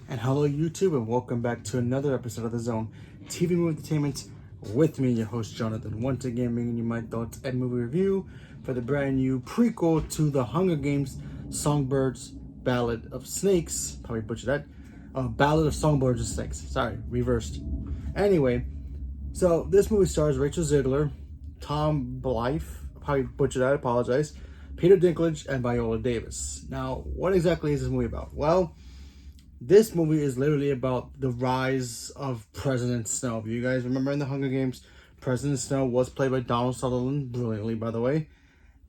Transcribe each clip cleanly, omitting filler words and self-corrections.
And hello, YouTube, and welcome back to another episode of The Zone TV Movie Entertainment with me, your host, Jonathan. Once again, bringing you my thoughts and movie review for the brand new prequel to The Hunger Games, Songbird's Ballad of Snakes. Probably butchered that. Ballad of Songbirds and Snakes. Sorry, reversed. Anyway, so this movie stars Rachel Ziegler, Tom Blythe, probably butchered that, I apologize, Peter Dinklage, and Viola Davis. Now, what exactly is this movie about? Well, this movie is literally about the rise of President Snow. If you guys remember in the Hunger Games, President Snow was played by Donald Sutherland, brilliantly, by the way.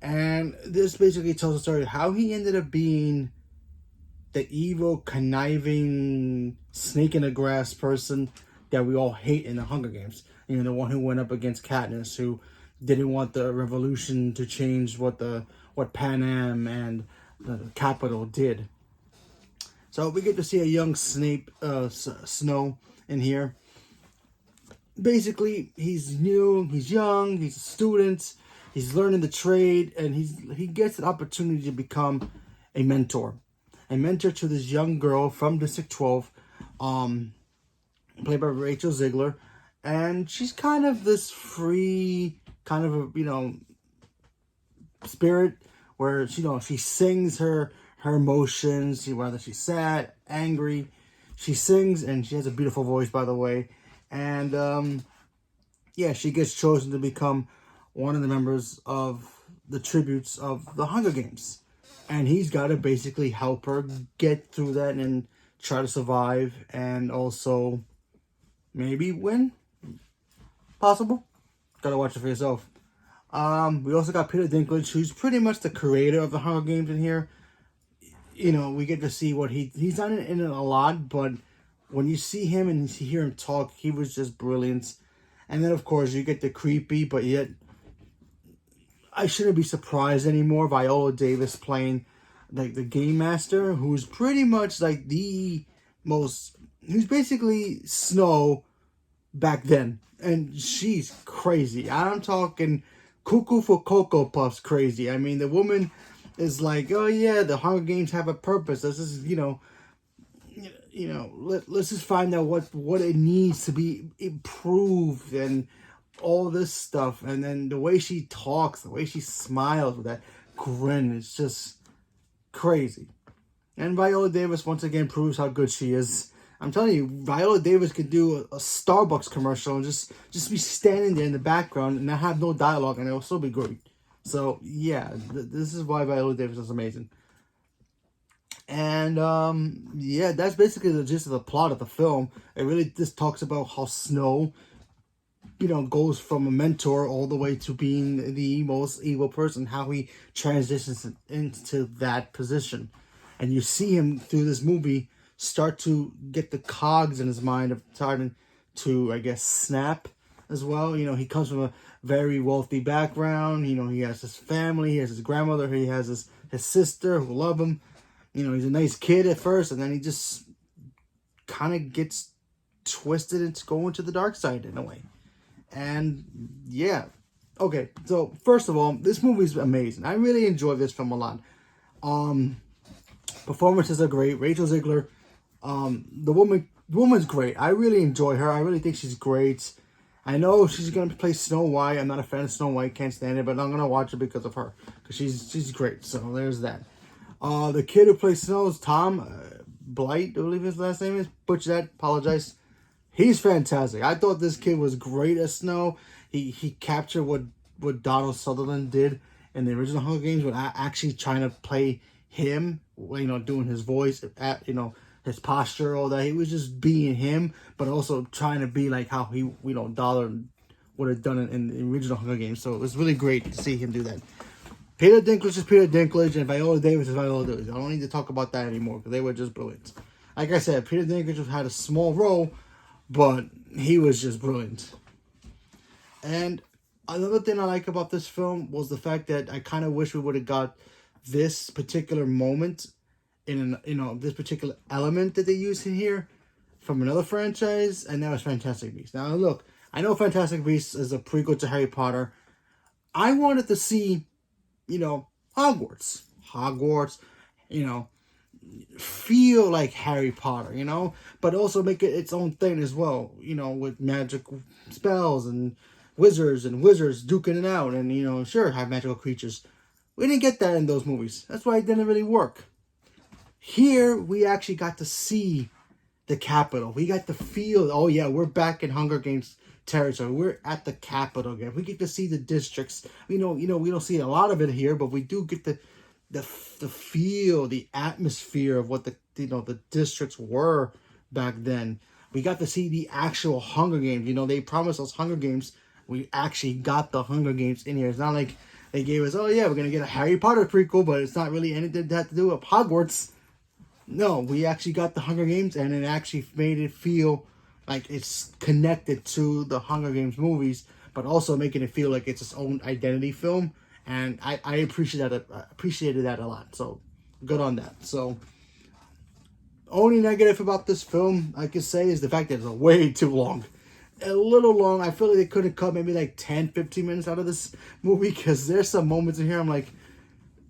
And this basically tells the story of how he ended up being the evil, conniving, snake in the grass person that we all hate in the Hunger Games. You know, the one who went up against Katniss, who didn't want the revolution to change what Pan Am and the Capitol did. So we get to see a young Snow in here. Basically, he's new, he's young, he's a student, he's learning the trade, and he gets an opportunity to become a mentor to this young girl from District 12, played by Rachel Ziegler, and she's kind of this free, kind of a spirit where she sings her emotions, whether she's sad, angry, she sings, and she has a beautiful voice, by the way. And she gets chosen to become one of the members of the tributes of the Hunger Games, and he's got to basically help her get through that and try to survive, and also maybe win. Possible. Gotta watch it for yourself. We also got Peter Dinklage, who's pretty much the creator of the Hunger Games in here. You know, we get to see what he's done in it a lot, but when you see him and you hear him talk, he was just brilliant. And then, of course, you get the creepy, but yet I shouldn't be surprised anymore, Viola Davis playing like the game master, who's pretty much like who's basically Snow back then. And she's crazy. I'm talking cuckoo for Cocoa Puffs crazy. I mean, the woman is like, oh yeah, the Hunger Games have a purpose. This is, let's just find out what it needs to be improved and all this stuff. And then the way she talks, the way she smiles with that grin is just crazy. And Viola Davis once again proves how good she is. I'm telling you, Viola Davis could do a Starbucks commercial and just be standing there in the background and not have no dialogue, and it'll still be great. So, yeah, this is why Viola Davis is amazing. And, that's basically the gist of the plot of the film. It really just talks about how Snow, goes from a mentor all the way to being the most evil person, how he transitions into that position. And you see him through this movie start to get the cogs in his mind of starting to, I guess, snap as well. He comes from a very wealthy background. He has his family, he has his grandmother, he has his sister who love him. He's a nice kid at first, and then he just kind of gets twisted into going to the dark side in a way. And yeah. Okay, so first of all, this movie is amazing. I really enjoy this film a lot. Performances are great. Rachel Ziegler, the woman's great. I really enjoy her. I really think she's great. I know she's gonna play Snow White. I'm not a fan of Snow White, can't stand it, but I'm gonna watch it because of her, because she's great. So there's that. The kid who plays Snow is Tom Blythe, I believe his last name is. Butcher that, apologize. He's fantastic. I thought this kid was great as Snow. He captured what Donald Sutherland did in the original Hunger Games, when actually trying to play him, doing his voice, his posture, all that. He was just being him, but also trying to be like how he, Dollar would have done it in the original Hunger Games. So it was really great to see him do that. Peter Dinklage is Peter Dinklage, and Viola Davis is Viola Davis. I don't need to talk about that anymore, because they were just brilliant. Like I said, Peter Dinklage had a small role, but he was just brilliant. And another thing I like about this film was the fact that I kind of wish we would have got this particular moment in this particular element that they used in here from another franchise, and that was Fantastic Beasts. Now look, I know Fantastic Beasts is a prequel to Harry Potter. I wanted to see, Hogwarts, feel like Harry Potter, you know, but also make it its own thing as well, you know, with magic spells and wizards duking it out, and, you know, sure, have magical creatures. We didn't get that in those movies. That's why it didn't really work. Here, we actually got to see the capital. We got to feel, oh yeah, we're back in Hunger Games territory. We're at the capital again. We get to see the districts. We don't see a lot of it here, but we do get the feel, the atmosphere of what the districts were back then. We got to see the actual Hunger Games. You know, they promised us Hunger Games. We actually got the Hunger Games in here. It's not like they gave us, oh yeah, we're gonna get a Harry Potter prequel, but it's not really anything that had to do with Hogwarts. No, we actually got the Hunger Games, and it actually made it feel like it's connected to the Hunger Games movies, but also making it feel like it's its own identity film. And I appreciated that a lot. So good on that. So only negative about this film I could say is the fact that it's way too long. A little long. I feel like they could have cut maybe like 10-15 minutes out of this movie, because there's some moments in here I'm like,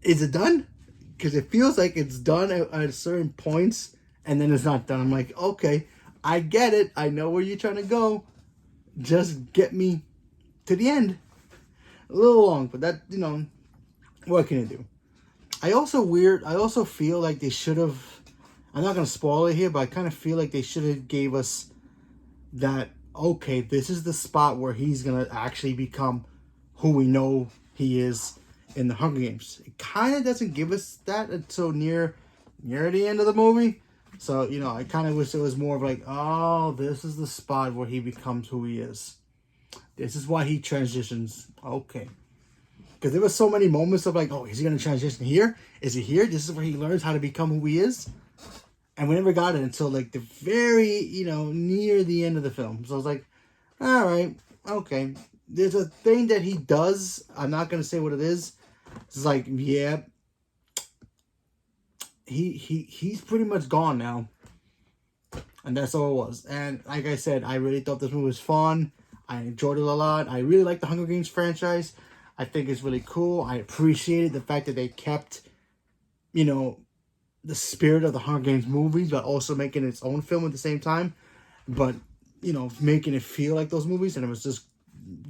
is it done? Because it feels like it's done at certain points, and then it's not done. I'm like, okay, I get it. I know where you're trying to go. Just get me to the end. A little long, but that, you know, what can you do? I also feel like they should have, I'm not going to spoil it here, but I kind of feel like they should have gave us that, okay, this is the spot where he's going to actually become who we know he is in the Hunger Games. It kind of doesn't give us that until near the end of the movie. So, you know, I kind of wish it was more of like, oh, this is the spot where he becomes who he is. This is why he transitions. Okay. Because there were so many moments of like, oh, is he going to transition here? Is he here? This is where he learns how to become who he is. And we never got it until like the very, you know, near the end of the film. So I was like, all right, okay. There's a thing that he does. I'm not going to say what it is. It's like, yeah, he's pretty much gone now. And that's all it was. And like I said, I really thought this movie was fun. I enjoyed it a lot. I really like the Hunger Games franchise. I think it's really cool. I appreciated the fact that they kept, you know, the spirit of the Hunger Games movies, but also making its own film at the same time. But, you know, making it feel like those movies. And it was just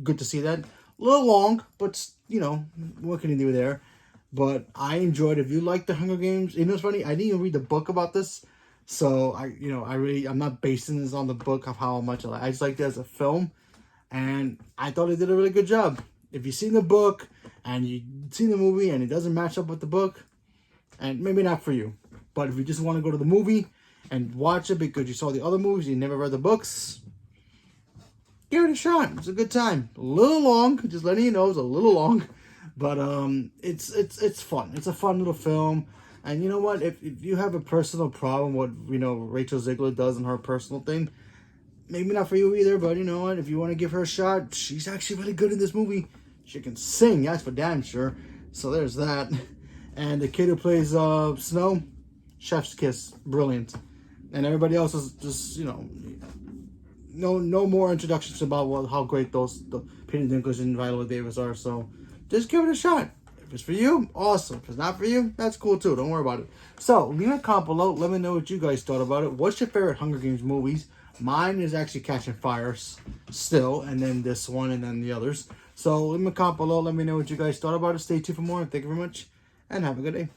good to see that. A little long, but, you know, what can you do there? But I enjoyed it. If you like the Hunger Games, you know, it's funny, I didn't even read the book about this. So, I'm not basing this on the book of how much I like. I just liked it as a film. And I thought it did a really good job. If you've seen the book and you've seen the movie and it doesn't match up with the book, and maybe not for you. But if you just want to go to the movie and watch it because you saw the other movies, you never read the books, give it a shot. It's a good time. A little long, just letting you know, it's a little long, but it's fun. It's a fun little film. And you know what? If you have a personal problem, what Rachel Zegler does in her personal thing, maybe not for you either. But you know what? If you want to give her a shot, she's actually really good in this movie. She can sing, that's for damn sure. So there's that. And the kid who plays Snow, chef's kiss, brilliant. And everybody else is just no more introductions about how great the Peter Dinklage and Viola Davis are. So just give it a shot. If it's for you, awesome. If it's not for you, that's cool too. Don't worry about it. So leave a comment below. Let me know what you guys thought about it. What's your favorite Hunger Games movies? Mine is actually Catching Fire still, and then this one, and then the others. So leave me a comment below. Let me know what you guys thought about it. Stay tuned for more. Thank you very much, and have a good day.